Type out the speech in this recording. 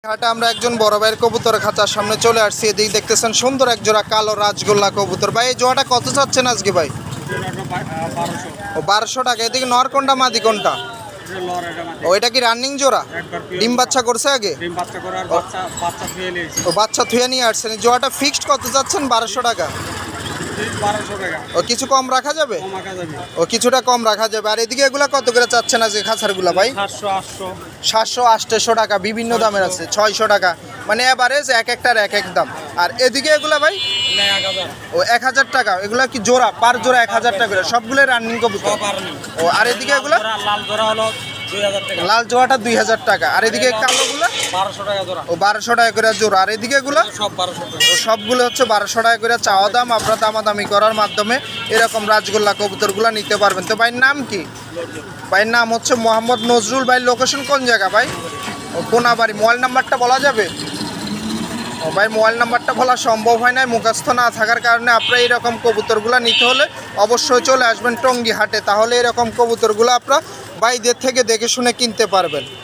হাটে আমরা একজন বড় ভাইয়ের কবুতর খাঁচার সামনে চলে আসছি। এদিকে দেখতেছেন সুন্দর এক জোড়া কালো রাজগোল্লা কবুতর। ভাই এই জোড়াটা কত চাচ্ছেন আজকে ভাই? 1200 টাকা। এদিকে নর কোনটা মাদি কোনটা? ও এটা কি রানিং জোড়া? ডিম বাচ্চা করছে আগে? ও বাচ্চা থুয়ে নিয়ে আসছেন। এই জোড়াটা ফিক্সড কত চাচ্ছেন? 1200 টাকা। ও কিছু কম রাখা যাবে? ও কিছুটা কম রাখা যাবে। আর এদিকে এগুলা কত করে চাচ্ছেন আজকে খাঁচারগুলা ভাই? 700 800 টাকা, বিভিন্ন দামের আছে। 600 টাকা, মানে এভারেজ এক একটার এক এক দাম। আর এদিকে এগুলা ভাই? ও 1000 টাকা। এগুলা কি জোড়া? পার জোড়া 1000 টাকা করে, সবগুলো রানিং কবুতর। ও আর এদিকে এগুলা? লাল জোড়াটা 2000 টাকা। আর এদিকে কালোগুলা? 1200 টাকা জোড়া। ও 1200 টাকা করে জোড়া। আর এদিকে এগুলা? ও সবগুলো হচ্ছে 1200 টাকা করে চাওয়া দাম। আপনারা দামাদামি করার মাধ্যমে এরকম রাজগোল্লা কবুতরগুলো নিতে পারবেন। তো ভাইয়ের নাম কি? ভাইয়ের নাম হচ্ছে মোহাম্মদ নজরুল। ভাই লোকেশন কোন জায়গা ভাই? ও কোনাবাড়ি। মোবাইল নাম্বারটা বলা যাবে? ও ভাই মোবাইল নাম্বারটা বলা সম্ভব হয় না, মুখস্থ না থাকার কারণে। আপনারা এরকম কবুতরগুলো নিতে হলে অবশ্যই চলে আসবেন টঙ্গী হাটে, তাহলে এরকম কবুতরগুলো আপনারা ভাইদের থেকে দেখে শুনে কিনতে পারবেন।